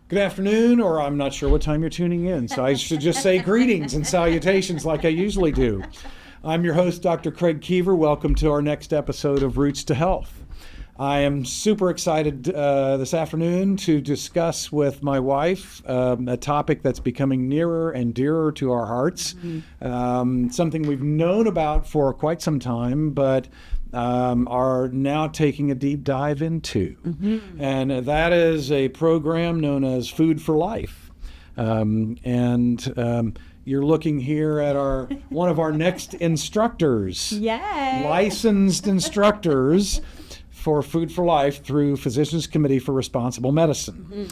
Good afternoon, or I'm not sure what time you're tuning in, so I should just say greetings and salutations like I usually do. I'm your host, Dr. Craig Keever. Welcome to our next episode of Roots to Health. I am super excited this afternoon to discuss with my wife a topic that's becoming nearer and dearer to our hearts, something we've known about for quite some time, but are now taking a deep dive into. And that is a program known as Food for Life. You're looking here at one of our next instructors, licensed instructors for Food for Life through Physicians Committee for Responsible Medicine.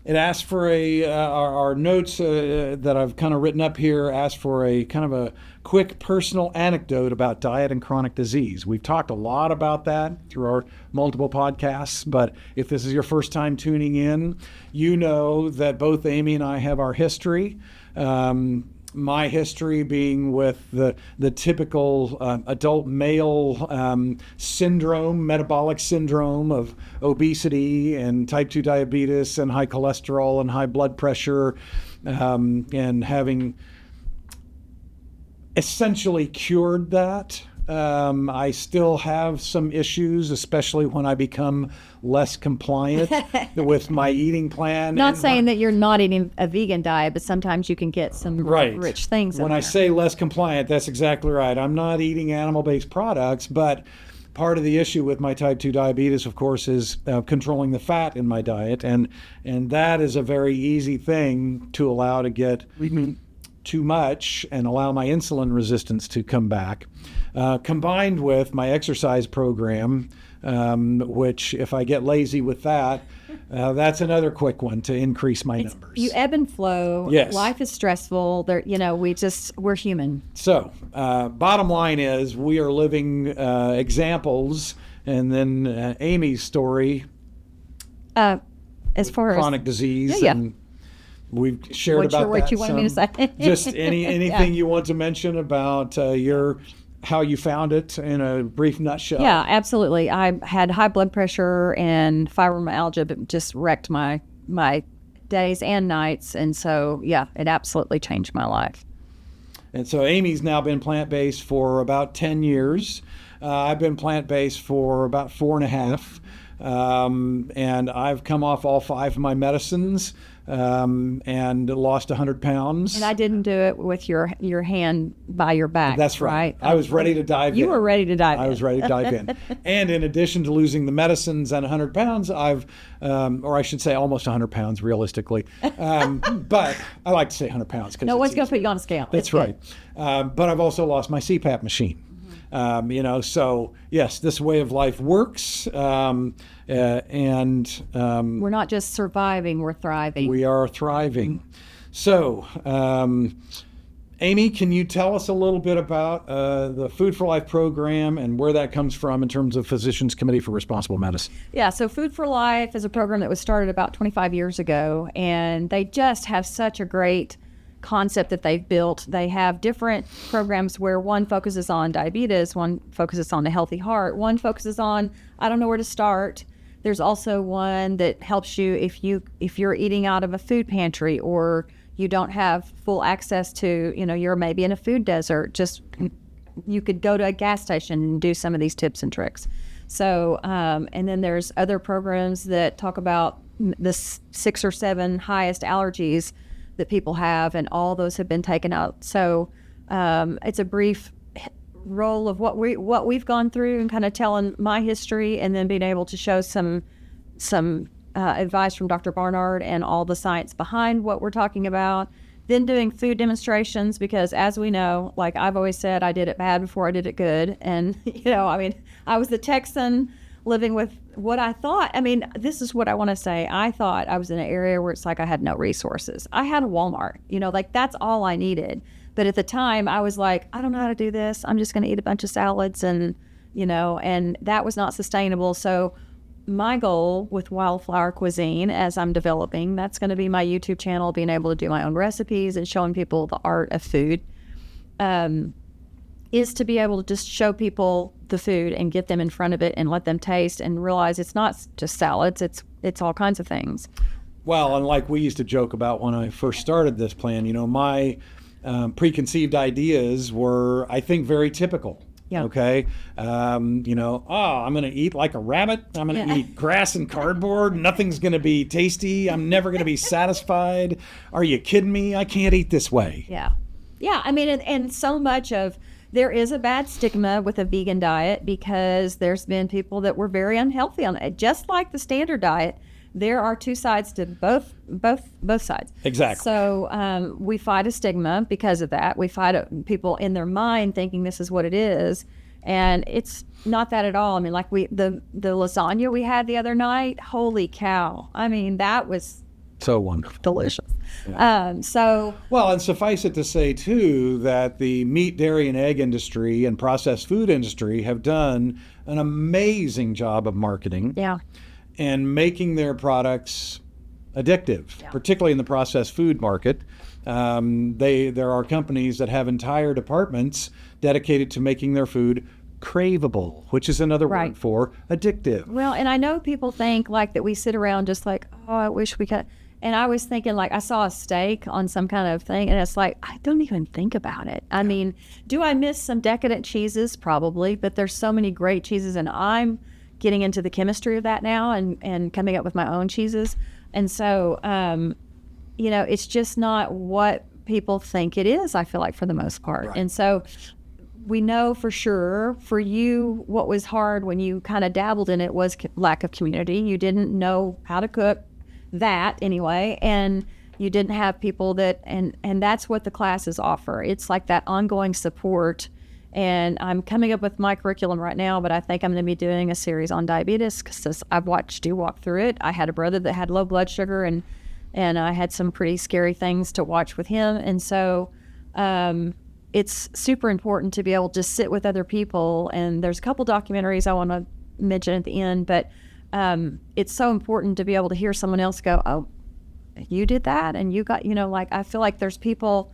It asks for our notes that I've kind of written up here ask for a kind of a quick personal anecdote about diet and chronic disease. We've talked a lot about that through our multiple podcasts, but if this is your first time tuning in, you know that both Amy and I have our history. My history being with the typical adult male syndrome, metabolic syndrome of obesity and type 2 diabetes and high cholesterol and high blood pressure, and having essentially cured that. I still have some issues, especially when I become less compliant with my eating plan. Not saying that you're not eating a vegan diet, but sometimes you can get some rich things in When there. I say less compliant, that's exactly right. I'm not eating animal-based products, but part of the issue with my type 2 diabetes, of course, is controlling the fat in my diet. And that is a very easy thing to allow to get too much and allow my insulin resistance to come back. Combined with my exercise program, which if I get lazy with that, that's another quick one to increase my numbers. You ebb and flow. Yes. Life is stressful. We're human. So, bottom line is we are living examples, and then Amy's story, as far as chronic disease, and we've shared about what that. You wanted me to say? Just anything you want to mention about how you found it in a brief nutshell. Yeah, absolutely. I had high blood pressure and fibromyalgia, but just wrecked my days and nights. And so, it absolutely changed my life. And so Amy's now been plant-based for about 10 years. I've been plant-based for about 4.5. And I've come off all 5 of my medicines and lost 100 pounds. And I didn't do it with your hand by your back. That's right. I was ready to dive in. You were ready to dive in. I was ready to dive in. And in addition to losing the medicines and 100 pounds, I've, or I should say almost 100 pounds realistically. But I like to say 100 pounds. No one's going to put you on a scale. That's right. But I've also lost my CPAP machine. So yes, this way of life works, and we're not just surviving, we're thriving. We are thriving. So, Amy, can you tell us a little bit about the Food for Life program and where that comes from in terms of Physicians Committee for Responsible Medicine? Yeah, so Food for Life is a program that was started about 25 years ago, and they just have such a great concept that they've built. They have different programs where one focuses on diabetes, one focuses on a healthy heart, one focuses on, I don't know where to start. There's also one that helps you if you're eating out of a food pantry or you don't have full access to, you're maybe in a food desert, just you could go to a gas station and do some of these tips and tricks. So, and then there's other programs that talk about the 6 or 7 highest allergies that people have, and all those have been taken out. So it's a brief roll of what we've gone through and kind of telling my history, and then being able to show some advice from Dr. Barnard and all the science behind what we're talking about. Then doing food demonstrations, because as we know, like I've always said, I did it bad before I did it good. And, I was the Texan living with what I thought. This is what I want to say. I thought I was in an area where it's like I had no resources. I had a Walmart, that's all I needed. But at the time I was like, I don't know how to do this. I'm just going to eat a bunch of salads and that was not sustainable. So my goal with Wildflower Cuisine, as I'm developing, that's going to be my YouTube channel, being able to do my own recipes and showing people the art of food, is to be able to just show people the food and get them in front of it and let them taste and realize it's not just salads, it's all kinds of things. Well, and like we used to joke about when I first started this plan, my preconceived ideas were, I think, very typical. Yeah. Okay. I'm going to eat like a rabbit. I'm going to eat grass and cardboard. Nothing's going to be tasty. I'm never going to be satisfied. Are you kidding me? I can't eat this way. Yeah. Yeah. I mean, and so much of, there is a bad stigma with a vegan diet because there's been people that were very unhealthy on it. Just like the standard diet, there are two sides to both sides. Exactly. So we fight a stigma because of that. We fight people in their mind thinking this is what it is, and it's not that at all. I mean, like the lasagna we had the other night. Holy cow! I mean, that was so wonderful, delicious. Yeah. Well, and suffice it to say too that the meat, dairy, and egg industry and processed food industry have done an amazing job of marketing. Yeah. And making their products addictive, particularly in the processed food market. There are companies that have entire departments dedicated to making their food craveable, which is another word for addictive. Well, and I know people think like that we sit around just like, oh, I wish we could. And I was thinking, like, I saw a steak on some kind of thing, and it's like, I don't even think about it. I mean, do I miss some decadent cheeses? Probably, but there's so many great cheeses, and I'm getting into the chemistry of that now and coming up with my own cheeses. And so, it's just not what people think it is, I feel like, for the most part. Right. And so we know for sure, for you, what was hard when you kind of dabbled in it was lack of community. You didn't know how to cook that anyway, and you didn't have people that, and that's what the classes offer. It's like that ongoing support. And I'm coming up with my curriculum right now, but I think I'm going to be doing a series on diabetes because I've watched you walk through it. I had a brother that had low blood sugar, and I had some pretty scary things to watch with him. And so it's super important to be able to sit with other people. And there's a couple documentaries I want to mention at the end, but it's so important to be able to hear someone else go, oh, you did that, and you got, I feel like there's people.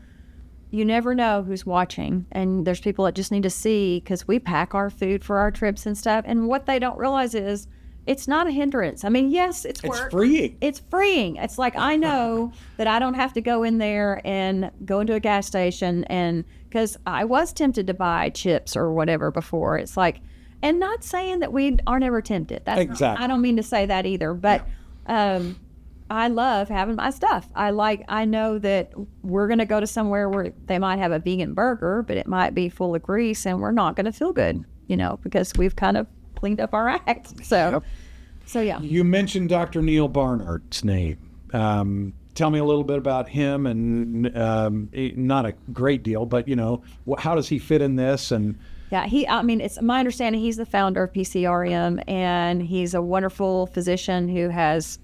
You never know who's watching, and there's people that just need to see, because we pack our food for our trips and stuff, and what they don't realize is it's not a hindrance. I mean, yes, it's work. It's freeing. It's freeing. It's like, I know that I don't have to go in there and go into a gas station, and because I was tempted to buy chips or whatever before. It's like, and not saying that we are never tempted. That's exactly. I don't mean to say that either, but I love having my stuff. I know that we're going to go to somewhere where they might have a vegan burger, but it might be full of grease, and we're not going to feel good, because we've kind of cleaned up our act. So yeah. You mentioned Dr. Neil Barnard's name. Tell me a little bit about him, and not a great deal, but how does he fit in this? And yeah, it's my understanding he's the founder of PCRM, and he's a wonderful physician who has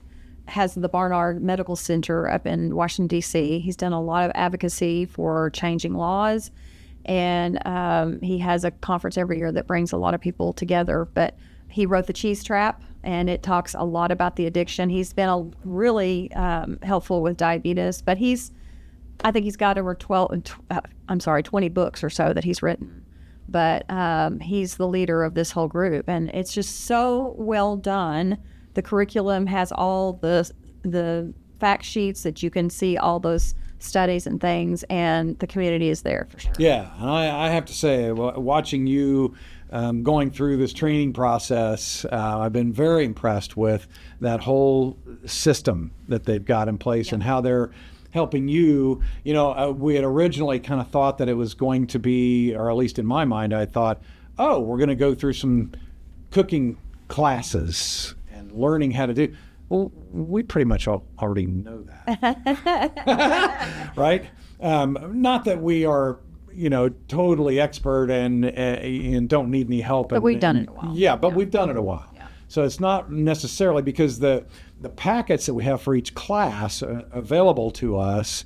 the Barnard Medical Center up in Washington, D.C. He's done a lot of advocacy for changing laws, and he has a conference every year that brings a lot of people together. But he wrote The Cheese Trap, and it talks a lot about the addiction. He's been really helpful with diabetes, but I think he's got over 20 books or so that he's written. But he's the leader of this whole group, and it's just so well done. The curriculum has all the fact sheets that you can see all those studies and things, and the community is there for sure. Yeah, and I have to say, watching you going through this training process, I've been very impressed with that whole system that they've got in place and how they're helping you. We had originally kind of thought that it was going to be, or at least in my mind, I thought, oh, we're going to go through some cooking classes and learning how to do. Well, we pretty much already know that, right? Not that we are, totally expert and don't need any help. But we've done it a while. Yeah, but we've done it a while. Yeah. So it's not necessarily because the packets that we have for each class available to us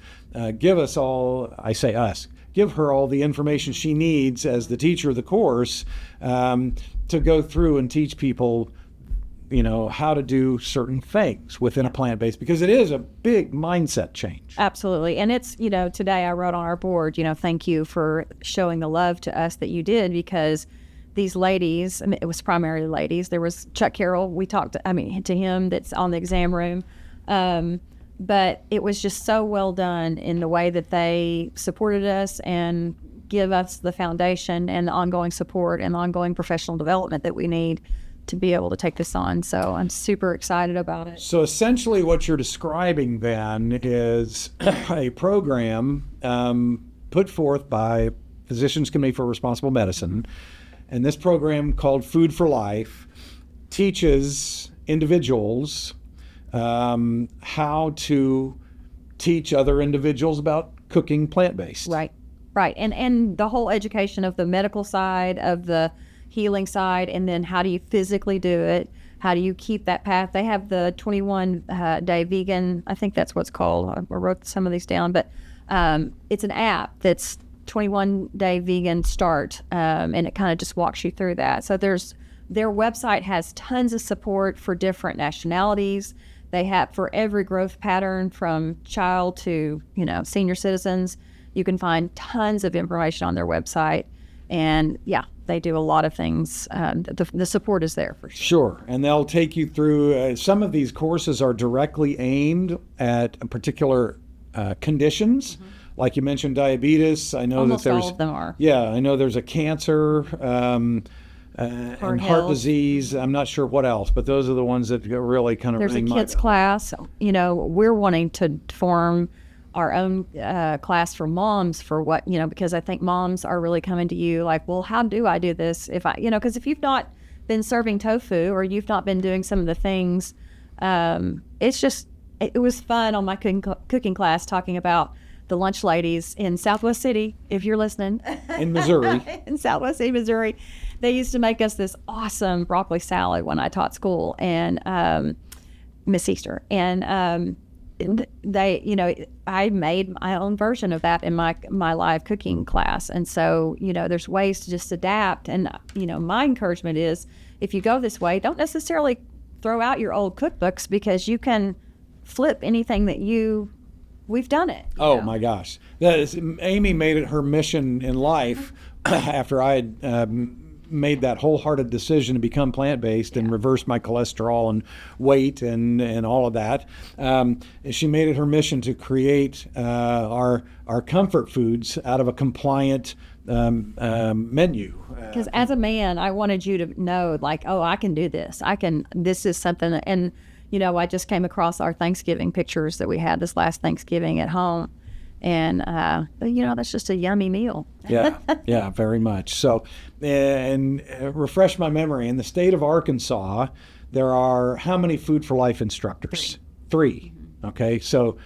give us all, I say us, give her all the information she needs as the teacher of the course to go through and teach people how to do certain things within a plant-based, because it is a big mindset change. Absolutely. And it's, today I wrote on our board, thank you for showing the love to us that you did, because these ladies, I mean, it was primarily ladies. There was Chuck Carroll. We talked, to him that's on the exam room. But it was just so well done in the way that they supported us and give us the foundation and the ongoing support and the ongoing professional development that we need to be able to take this on. So I'm super excited about it. So essentially what you're describing then is a program put forth by Physicians Committee for Responsible Medicine. And this program, called Food for Life, teaches individuals how to teach other individuals about cooking plant-based. Right. And the whole education of the medical side, of the healing side, and then how do you physically do it? How do you keep that path? They have the 21-day vegan, I think that's what's called. I wrote some of these down, but it's an app that's 21-day vegan start, and it kind of just walks you through that. So their website has tons of support for different nationalities. They have for every growth pattern from child to, senior citizens. You can find tons of information on their website. And yeah, they do a lot of things. The support is there for sure. Sure. And they'll take you through, some of these courses are directly aimed at particular conditions. Mm-hmm. Like you mentioned, diabetes. I know almost that there's all of them are. Yeah, I know there's a cancer and heart disease. I'm not sure what else, but those are the ones that really kind of There's a kids class. We're wanting to form our own class for moms for what, because I think moms are really coming to you like, well, how do I do this? Because if you've not been serving tofu or you've not been doing some of the things, it was fun on my cooking class talking about the lunch ladies in Southwest City, if you're listening. In Missouri. In Southwest City, Missouri. They used to make us this awesome broccoli salad when I taught school, and Miss Easter. And they, I made my own version of that in my live cooking class. And so, there's ways to just adapt. And, my encouragement is if you go this way, don't necessarily throw out your old cookbooks, because you can flip anything that we've done it. Oh my gosh. Amy made it her mission in life after I had made that wholehearted decision to become plant-based and reverse my cholesterol and weight and all of that. She made it her mission to create our comfort foods out of a compliant menu. Because as a man, I wanted you to know, like, oh, I can do this. This is something. And, I just came across our Thanksgiving pictures that we had this last Thanksgiving at home. And, that's just a yummy meal. Yeah, very much. So, and refresh my memory, in the state of Arkansas, there are how many Food for Life instructors? Three. Okay, so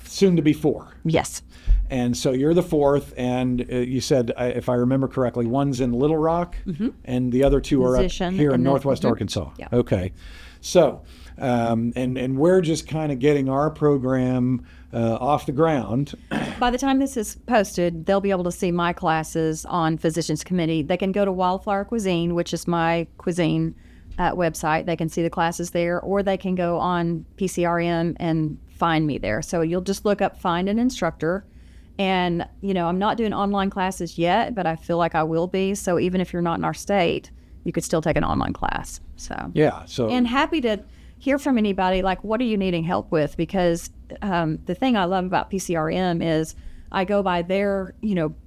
soon to be 4. Yes. And so you're the 4th, and you said, if I remember correctly, one's in Little Rock, and the other 2 are up here in Northwest Arkansas. Yeah. Okay. So, and we're just kind of getting our program off the ground. By the time this is posted, they'll be able to see my classes on Physicians Committee. They can go to Wildflower Cuisine, which is my cuisine website. They can see the classes there, or they can go on PCRM and find me there. So you'll just look up Find an Instructor. And, I'm not doing online classes yet, but I feel like I will be. So even if you're not in our state, you could still take an online class. So yeah. So and happy to hear from anybody, like, what are you needing help with? Because the thing I love about PCRM is I go by their,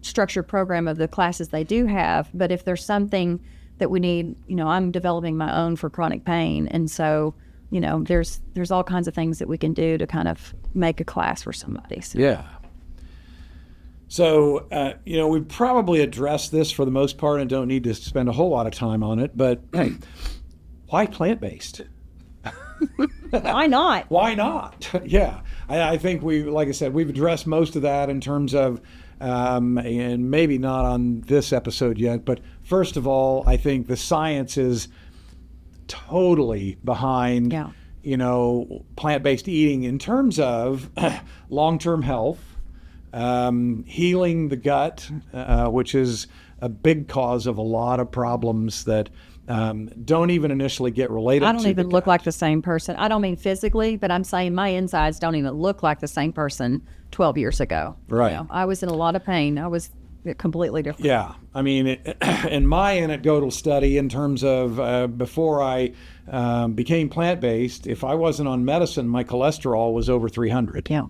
structured program of the classes they do have. But if there's something that we need, I'm developing my own for chronic pain. And so, there's all kinds of things that we can do to kind of make a class for somebody. So. Yeah. So, we've probably addressed this for the most part and don't need to spend a whole lot of time on it, but hey, why plant-based? Why not? Why not? Yeah. I think like I said, we've addressed most of that in terms of, and maybe not on this episode yet, but first of all, I think the science is totally behind, plant-based eating in terms of long-term health, healing the gut, which is a big cause of a lot of problems that don't even initially get related to I don't even look like the same person. I don't mean physically, but I'm saying my insides don't even look like the same person 12 years ago. Right. I was in a lot of pain. I was completely different. Yeah, I mean, in my anecdotal study, in terms of before I became plant-based, if I wasn't on medicine, my cholesterol was over 300. Yeah.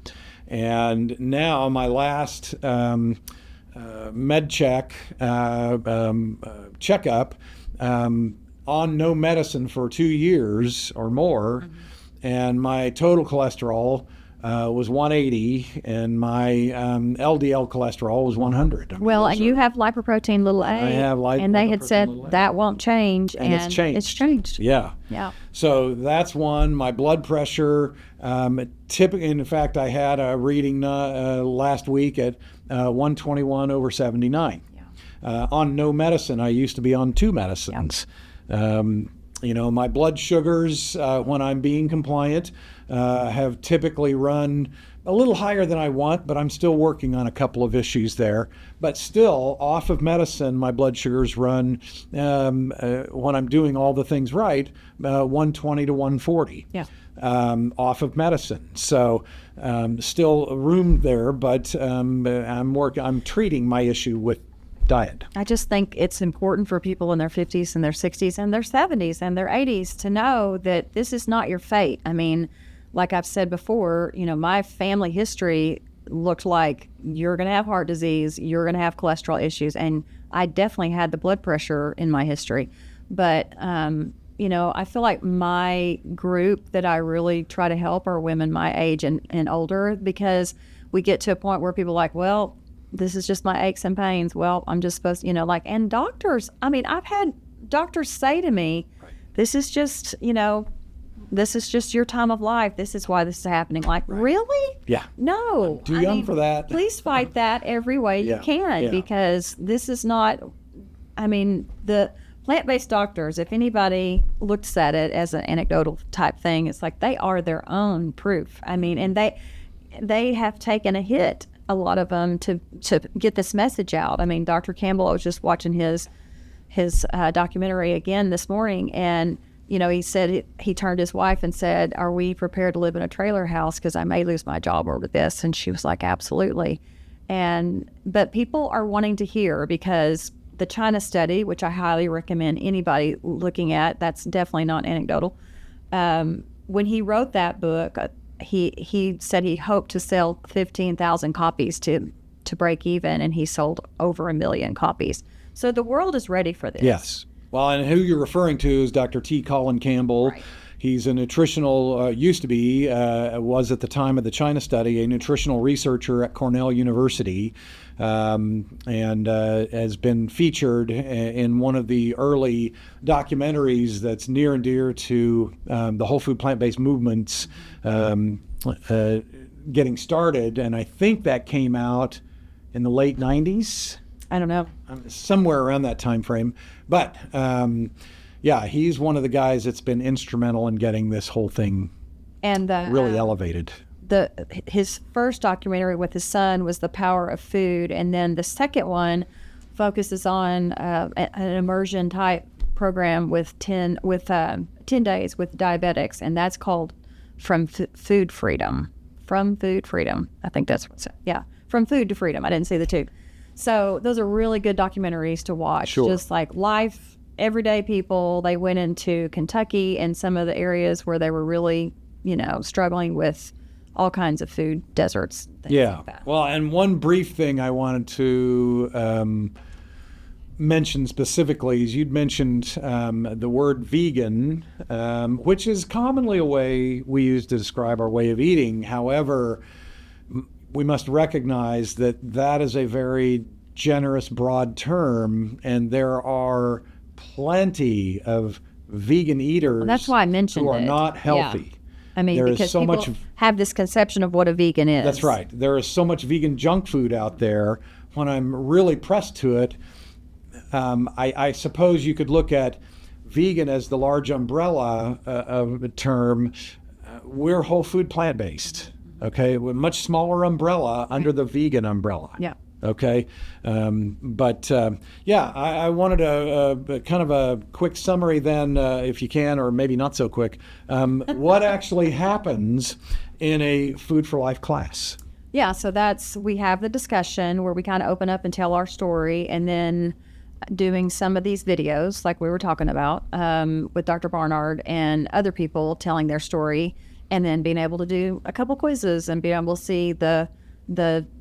And now my last med check checkup, on no medicine for 2 years or more, and my total cholesterol was 180, and my LDL cholesterol was 100. I mean, Well, those and are- you have lipoprotein little a. I have and they had lipoprotein said little a. that won't change, And it's changed. It's changed. Yeah. Yeah. So that's one. My blood pressure, typically, in fact, I had a reading last week at 121 over 79. On no medicine. I used to be on 2 medicines. My blood sugars, when I'm being compliant, have typically run a little higher than I want, but I'm still working on a couple of issues there. But still, off of medicine, my blood sugars run, when I'm doing all the things right, 120 to 140. Yeah. Off of medicine. So still room there, but I'm treating my issue with diet. I just think it's important for people in their 50s and their 60s and their 70s and their 80s to know that this is not your fate. I mean, like I've said before, my family history looked like you're going to have heart disease, you're going to have cholesterol issues, and I definitely had the blood pressure in my history. But, I feel like my group that I really try to help are women my age and older, because we get to a point where people are like, well, this is just my aches and pains. Well, I'm just supposed to, and doctors, I mean, I've had doctors say to me, this is just, this is just your time of life. This is why this is happening. Like, really? Yeah. No. I'm too young for that. Please fight that every way you can, because this is not, the plant-based doctors, if anybody looks at it as an anecdotal type thing, it's like they are their own proof. I mean, and they have taken a hit, a lot of them, to get this message out. I mean, Dr. Campbell, I was just watching his documentary again this morning, and he said he turned to his wife and said, "Are we prepared to live in a trailer house? Because I may lose my job over this." And she was like, "Absolutely." But people are wanting to hear, because the China study, which I highly recommend anybody looking at, that's definitely not anecdotal. When he wrote that book, he said he hoped to sell 15,000 copies to break even, and he sold over 1 million copies. So the world is ready for this. Yes. Well, and who you're referring to is Dr. T. Colin Campbell. Right. He's a nutritional, used to be, was at the time of the China study, a nutritional researcher at Cornell University, and has been featured in one of the early documentaries that's near and dear to the whole food plant-based movements getting started. And I think that came out in the late 90s. I don't know. Somewhere around that time frame. But he's one of the guys that's been instrumental in getting this whole thing And really elevated. His first documentary with his son was The Power of Food, and then the second one focuses on an immersion type program with 10 days with diabetics, and that's called Food Freedom. From Food Freedom. I think that's what's From Food to Freedom. I didn't see the two. So those are really good documentaries to watch. Sure. Just like life, everyday people. They went into Kentucky and some of the areas where they were really, struggling with all kinds of food deserts. Things like that. Well, and one brief thing I wanted to mention specifically is you'd mentioned the word vegan, which is commonly a way we use to describe our way of eating. However, we must recognize that is a very generous, broad term, and there are plenty of vegan eaters That's why I mentioned who are it. not healthy. I mean, There is because so people much- have this conception of what a vegan is. That's right. There is so much vegan junk food out there. When I'm really pressed to it, I suppose you could look at vegan as the large umbrella of a term. We're whole food plant-based. Okay, with a much smaller umbrella under the vegan umbrella. Yeah. Okay, I wanted a kind of a quick summary then, if you can, or maybe not so quick. What actually happens in a Food for Life class? Yeah, so we have the discussion where we kind of open up and tell our story, and then doing some of these videos like we were talking about with Dr. Barnard and other people telling their story, and then being able to do a couple quizzes and being able to see the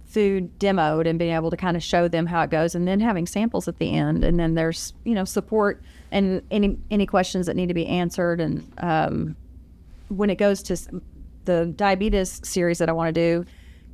food demoed and being able to kind of show them how it goes, and then having samples at the end. And then there's, support and any questions that need to be answered. And when it goes to the diabetes series that I want to do,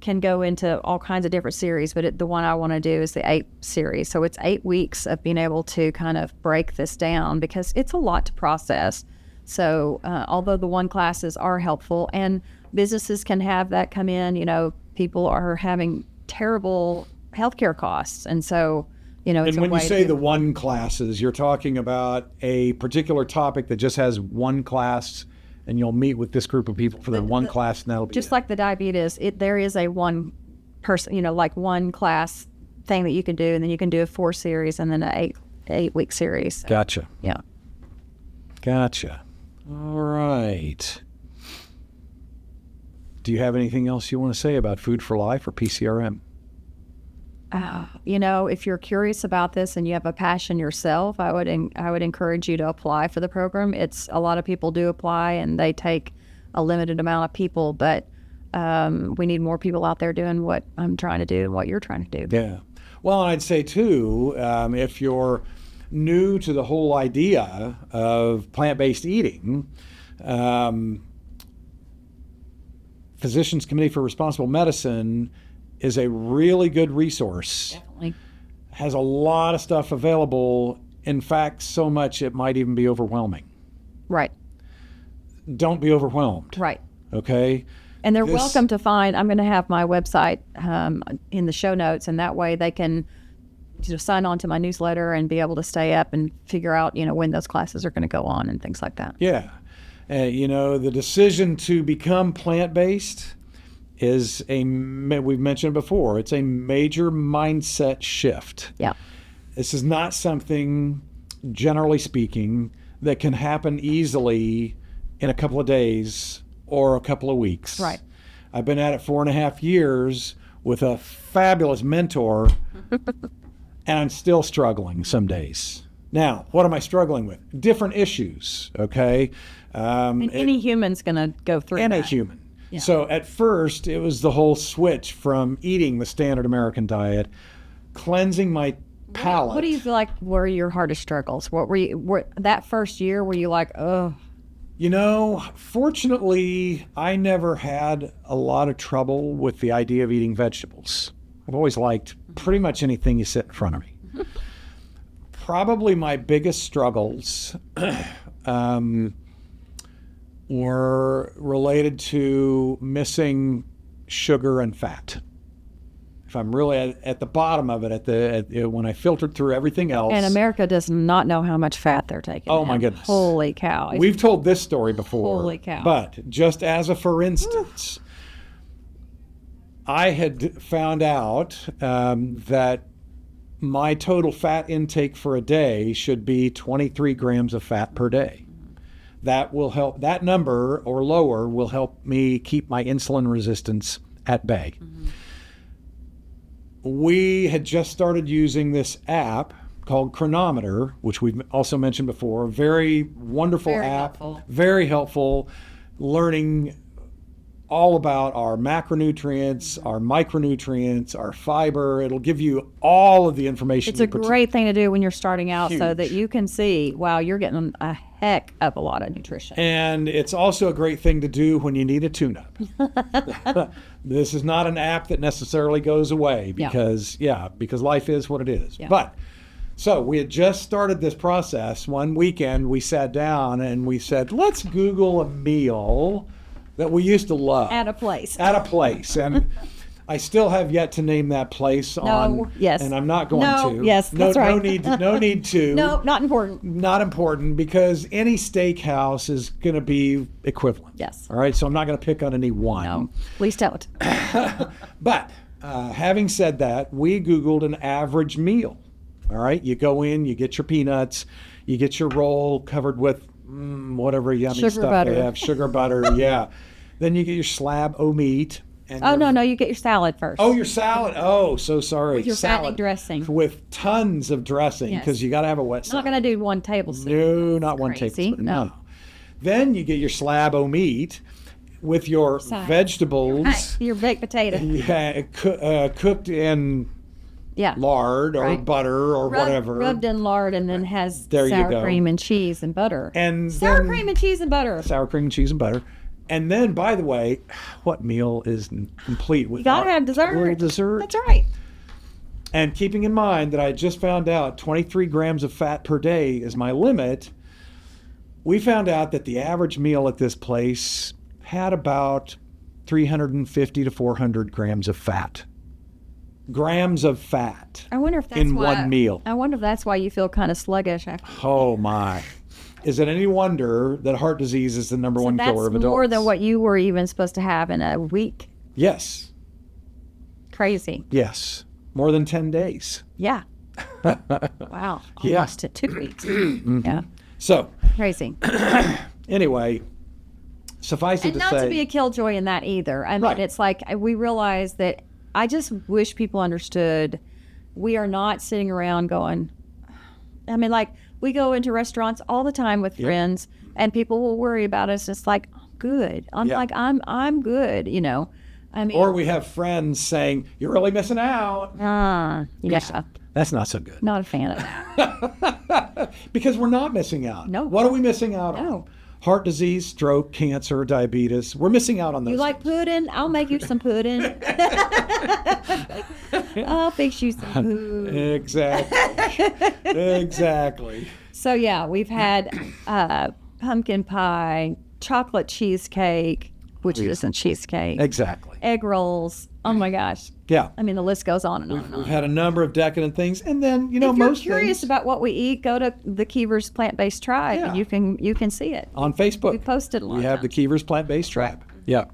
can go into all kinds of different series, but the one I want to do is the 8 series. So it's 8 weeks of being able to kind of break this down, because it's a lot to process. So although the 1 classes are helpful, and businesses can have that come in, people are having terrible healthcare costs. And so, it's and when you say the 1 classes, you're talking about a particular topic that just has 1 class, and you'll meet with this group of people for the 1 class, and that'll be just it. Like the diabetes. There is a 1 person, like 1 class thing that you can do, and then you can do a 4 series and then an 8-week series. So, Gotcha. yeah. Gotcha. All right. Do you have anything else you want to say about Food for Life or PCRM? If you're curious about this and you have a passion yourself, I would encourage you to apply for the program. A lot of people do apply, and they take a limited amount of people, but we need more people out there doing what I'm trying to do and what you're trying to do. Yeah. Well, I'd say too, if you're new to the whole idea of plant-based eating, Physicians Committee for Responsible Medicine is a really good resource. Definitely. Has a lot of stuff available. In fact, so much it might even be overwhelming. Right. Don't be overwhelmed. Right. Okay? And they're welcome to find, I'm going to have my website in the show notes, and that way they can sign on to my newsletter and be able to stay up and figure out, when those classes are going to go on and things like that. Yeah. The decision to become plant-based is we've mentioned before, it's a major mindset shift. Yeah. This is not something, generally speaking, that can happen easily in a couple of days or a couple of weeks. Right. I've been at it 4.5 years with a fabulous mentor, and I'm still struggling some days. Now, what am I struggling with? Different issues, okay? And any human's going to go through and that. a human. Yeah. So at first, it was the whole switch from eating the standard American diet, cleansing my palate. What do you feel like were your hardest struggles? What were that first year? Were you like, oh? Fortunately, I never had a lot of trouble with the idea of eating vegetables. I've always liked pretty much anything you set in front of me. Probably my biggest struggles were related to missing sugar and fat. If I'm really at the bottom of it, when I filtered through everything else. And America does not know how much fat they're taking. Oh, my goodness. Holy cow. We've told this story before. Holy cow. But just as a for instance, I had found out that my total fat intake for a day should be 23 grams of fat per day. That will help, that number or lower will help me keep my insulin resistance at bay. Mm-hmm. We had just started using this app called Chronometer, which we've also mentioned before. Very wonderful app, very helpful, learning all about our macronutrients, our micronutrients, our fiber. It'll give you all of the information. It's a great thing to do when you're starting out. Huge. So that you can see, wow, you're getting a heck of a lot of nutrition. And it's also a great thing to do when you need a tune-up. This is not an app that necessarily goes away because life is what it is. Yeah. But so we had just started this process. One weekend we sat down and we said, let's Google a meal that we used to love. At a place. And I still have yet to name that place and I'm not going to. Yes, that's right. No need to. No, not important. Not important, because any steakhouse is going to be equivalent. Yes. All right, so I'm not going to pick on any one. No, please don't. But having said that, we Googled an average meal. All right, you go in, you get your peanuts, you get your roll covered with whatever yummy sugar stuff butter. they have, sugar butter, yeah. Then you get your slab o' meat, And Oh, your- no, you get your salad first. Oh, your salad. Oh, so sorry. With your salad fattening dressing. with tons of dressing Yes. because you got to have a wet I'm salad. not going to do 1 tablespoon. No, not one crazy. tablespoon. No. No. Then you get your slab o' meat with your Side. vegetables. Right, your baked potato. Yeah, cooked in Yeah. lard or Right. butter or whatever. Rubbed in lard and then has There you sour go. cream and cheese and butter. And sour then- cream and cheese and butter. Sour cream and cheese and butter. And then, by the way, what meal is complete You gotta have dessert. Dessert. That's right. And keeping in mind that I just found out 23 grams of fat per day is my limit, we found out that the average meal at this place had about 350 to 400 grams of fat. Grams of fat I wonder if that's in why, one meal. I wonder if that's why you feel kind of sluggish after. Oh my. Is it any wonder that heart disease is the number one That's killer of adults? more than what you were even supposed to have in a week. Yes. Crazy. Yes. More than 10 days. Yeah. Wow. Yeah. Almost to 2 weeks. Yeah. So, Crazy. anyway, suffice it And to not say. to be a killjoy in that either. I mean, Right. it's like we realize that I just wish people understood we are not sitting around going, I mean, like we go into restaurants all the time with Yep. friends and people will worry about us. It's like, good. I'm Yeah. like, I'm good, you know. I mean, Or we have friends saying, you're really missing out. yeah, That's not so good. not a fan of that. Because we're not missing out. No. What are we missing out on? No. Heart disease, stroke, cancer, diabetes. We're missing out on those. You like pudding? I'll make you some pudding. I'll fix you some food. Exactly. Exactly. So yeah, we've had pumpkin pie, chocolate cheesecake, which isn't cheesecake, Exactly. egg rolls. Oh my gosh. Yeah. I mean, the list goes on and on and We've on. had a number of decadent things. And then, you know, If you're most curious things about what we eat, go to the Keever's Plant-Based Tribe and Yeah. you can see it. on Facebook. We posted a lot. We have the Keever's Plant-Based Tribe. Yeah.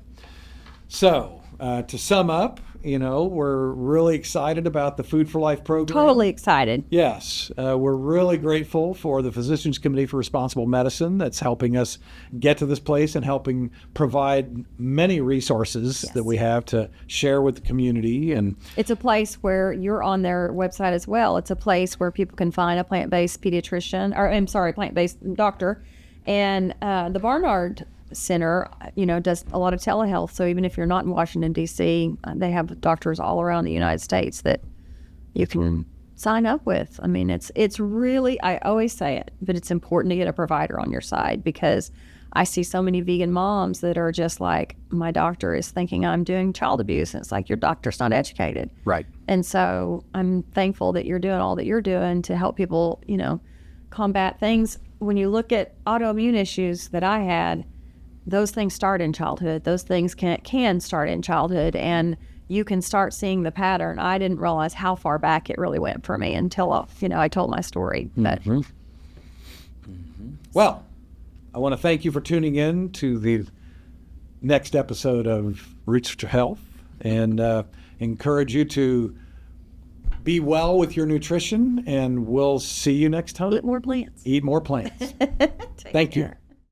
So, to sum up, you know, we're really excited about the Food for Life program. Totally excited. Yes, we're really grateful for the Physicians Committee for Responsible Medicine that's helping us get to this place and helping provide many resources that we have to share with the community. And It's a place where you're on their website as well. It's a place where people can find a plant-based pediatrician, or I'm sorry, plant-based doctor. And the Barnard Center, you know, does a lot of telehealth. So even if you're not in Washington, D.C., they have doctors all around the United States that you can sign up with. I mean, it's really, I always say it, but it's important to get a provider on your side because I see so many vegan moms that are just like, my doctor is thinking I'm doing child abuse. And it's like, your doctor's not educated. right. And so I'm thankful that you're doing all that you're doing to help people, you know, combat things. When you look at autoimmune issues that I had, those things start in childhood. Those things can start in childhood, and you can start seeing the pattern. I didn't realize how far back it really went for me until, you know, I told my story. But Well, I want to thank you for tuning in to the next episode of Roots to Health and encourage you to be well with your nutrition, and we'll see you next time. eat more plants. Eat more plants. Take Thank you. care.